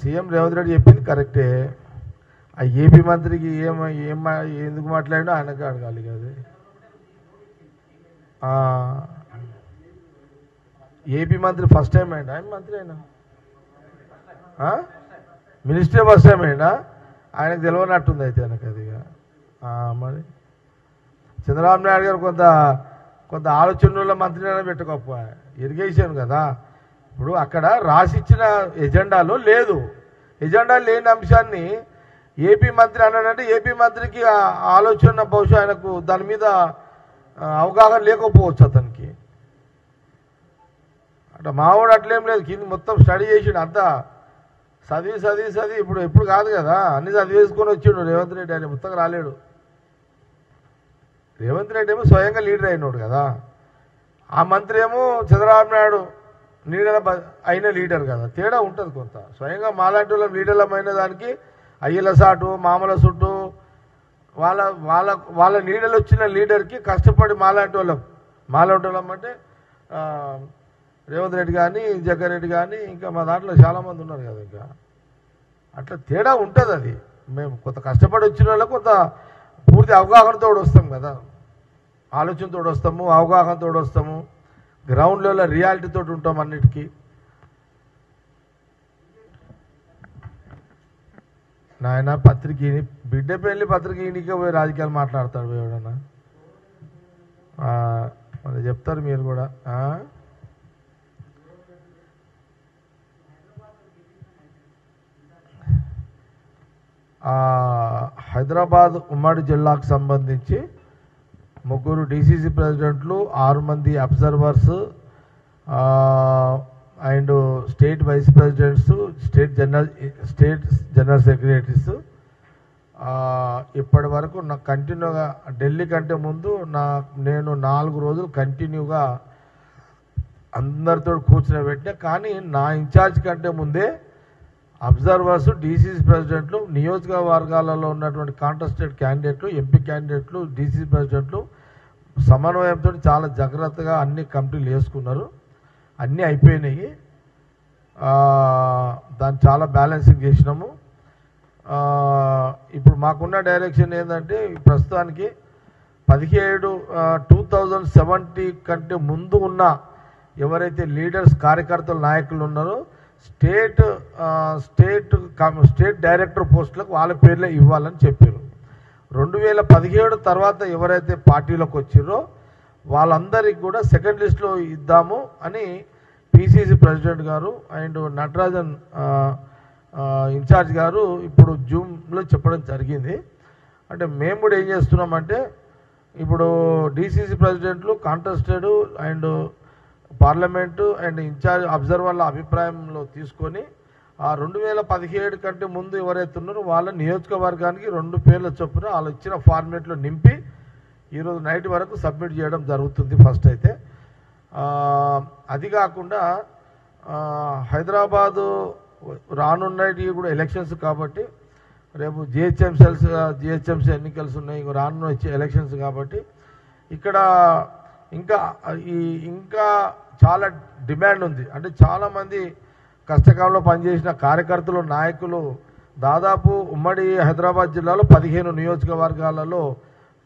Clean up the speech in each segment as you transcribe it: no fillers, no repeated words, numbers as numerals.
CM Revanth Reddy చెప్పింది కరెక్టే. ఆ ఏపీ మంత్రికి ఎందుకు మాట్లాడినా ఆయనకు అడగాలి కదా. ఏపీ మంత్రి ఫస్ట్ టైం అయినా ఆయన మంత్రి అయినా మినిస్టర్ ఫస్ట్ టైం అయినా ఆయనకు తెలియనట్టుంది అయితే ఆయనకు అదిగా. మరి చంద్రబాబు నాయుడు గారు కొంత ఆలోచనల మంత్రిని పెట్టుకోప ఇరిగేషన్ కదా. ఇప్పుడు అక్కడ రాసిచ్చిన ఎజెండాలో లేదు. ఎజెండా లేని అంశాన్ని ఏపీ మంత్రి అన్నాడంటే ఏపీ మంత్రికి ఆలోచన బహుశా ఆయనకు దాని మీద అవగాహన లేకపోవచ్చు అతనికి. అట్లా మావాడు అట్లేం లేదు, కింద మొత్తం స్టడీ చేసిండు అంతా చదివి ఇప్పుడు కాదు కదా, అన్ని చదివేసుకొని వచ్చిండు రేవంత్ రెడ్డి. ఆయన మొత్తం రాలేడు. రేవంత్ రెడ్డి ఏమో స్వయంగా లీడర్ అయినాడు కదా. ఆ మంత్రి ఏమో చంద్రబాబు నాయుడు అయిన లీడర్ కదా. తేడా ఉంటుంది కొంత. స్వయంగా మాలాంటి వాళ్ళ లీడర్లమైన దానికి అయ్యల సాటు మామల చుట్టూ వాళ్ళ లీడర్లు వచ్చిన లీడర్కి కష్టపడి మాలాంటి వాళ్ళం అంటే రేవంత్ రెడ్డి కానీ జగన్ రెడ్డి కానీ ఇంకా మా దాంట్లో చాలామంది ఉన్నారు కదా. ఇంకా అట్లా తేడా ఉంటుంది. అది మేము కొంత కష్టపడి వచ్చిన వాళ్ళకి కొంత పూర్తి అవగాహనతో వస్తాం కదా, ఆలోచనతో వస్తాము, అవగాహనతో వస్తాము, గ్రౌండ్ లెవెల్ రియాలిటీతో ఉంటాం అన్నిటికీ. నాయన పత్రికని బిడ్డ పెళ్లి పత్రికీనికే పోయి రాజకీయాలు మాట్లాడతాడు ఎవడన్నా. మరి చెప్తారు మీరు కూడా. హైదరాబాద్ ఉమ్మడి జిల్లాకు సంబంధించి 3 డీసీసీ ప్రెసిడెంట్లు, 6 మంది observers and state vice presidents, state general secretaries ఇప్పటి వరకు నాకు కంటిన్యూగా ఢిల్లీ కంటే ముందు నేను 4 రోజులు కంటిన్యూగా అందరితో కూర్చుని పెట్టినా. కానీ నా ఇన్ఛార్జ్ కంటే ముందే అబ్జర్వర్స్, డీసీసీ ప్రెసిడెంట్లు, నియోజకవర్గాలలో ఉన్నటువంటి కాంటెస్టెడ్ క్యాండిడేట్లు, ఎంపీ క్యాండిడేట్లు, డీసీసీ ప్రెసిడెంట్లు సమన్వయంతో చాలా జాగ్రత్తగా అన్ని కమిటీలు వేసుకున్నారు. అన్నీ అయిపోయినాయి. దాన్ని చాలా బ్యాలెన్సింగ్ చేసినాము. ఇప్పుడు మాకున్న డైరెక్షన్ ఏంటంటే ప్రస్తుతానికి 2070 కంటే ముందు ఉన్న ఎవరైతే లీడర్స్, కార్యకర్తలు, నాయకులు ఉన్నారో స్టేట్ డైరెక్టర్ పోస్టులకు వాళ్ళ పేర్లే ఇవ్వాలని చెప్పారు. 2017 తర్వాత ఎవరైతే పార్టీలోకి వచ్చిర్రో వాళ్ళందరికీ కూడా సెకండ్ లిస్ట్లో ఇద్దాము అని పిసిసి ప్రెసిడెంట్ గారు అండ్ నటరాజన్ ఇన్ఛార్జ్ గారు ఇప్పుడు జూమ్లో చెప్పడం జరిగింది. అంటే మేము కూడా ఏం చేస్తున్నామంటే ఇప్పుడు డీసీసీ ప్రెసిడెంట్లు contested and parliament and incharge అబ్జర్వర్ల అభిప్రాయంలో తీసుకొని ఆ 2017 కంటే ముందు ఎవరైతే ఉన్నారో వాళ్ళ నియోజకవర్గానికి 2 పేర్ల చొప్పున వాళ్ళు ఇచ్చిన ఫార్మేట్లో నింపి ఈరోజు నైట్ వరకు సబ్మిట్ చేయడం జరుగుతుంది ఫస్ట్ అయితే. అది కాకుండా హైదరాబాదు రానున్నవి కూడా ఎలక్షన్స్ కాబట్టి రేపు జిహెచ్ఎంసీ ఎన్నికలు ఉన్నాయి, రానున్న ఎలక్షన్స్ కాబట్టి ఇక్కడ ఇంకా చాలా డిమాండ్ ఉంది. అంటే చాలామంది కష్టకాలంలో పనిచేసిన కార్యకర్తలు, నాయకులు దాదాపు ఉమ్మడి హైదరాబాద్ జిల్లాలో 15 నియోజకవర్గాలలో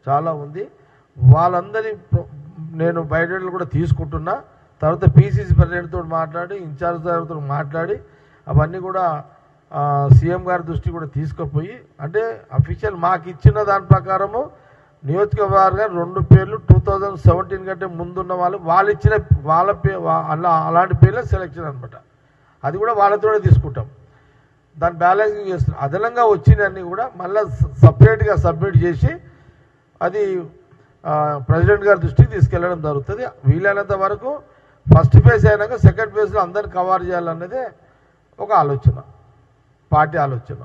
చాలా ఉంది. వాళ్ళందరి నేను బయటలు కూడా తీసుకుంటున్నా. తర్వాత పిసిసి ప్రెసిడెంట్తో మాట్లాడి, ఇన్ఛార్జ్ గారితో మాట్లాడి అవన్నీ కూడా సీఎం గారి దృష్టి కూడా తీసుకుపోయి, అంటే అఫీషియల్ మాకు ఇచ్చిన దాని ప్రకారము నియోజకవర్గం 2 పేర్లు 2017 కంటే ముందున్న వాళ్ళు ఇచ్చిన అలాంటి పేర్లే సెలెక్షన్ అనమాట. అది కూడా వాళ్ళతోనే తీసుకుంటాం. దాన్ని బ్యాలెన్సింగ్ చేస్తున్నాం. అదనంగా వచ్చినవన్నీ కూడా మళ్ళీ సపరేట్గా సబ్మిట్ చేసి అది ప్రెసిడెంట్ గారి దృష్టికి తీసుకెళ్లడం జరుగుతుంది. వీలైనంత వరకు ఫస్ట్ ఫేజ్ అయినాక సెకండ్ ఫేజ్లో అందరిని కవర్ చేయాలన్నదే ఒక ఆలోచన, పార్టీ ఆలోచన.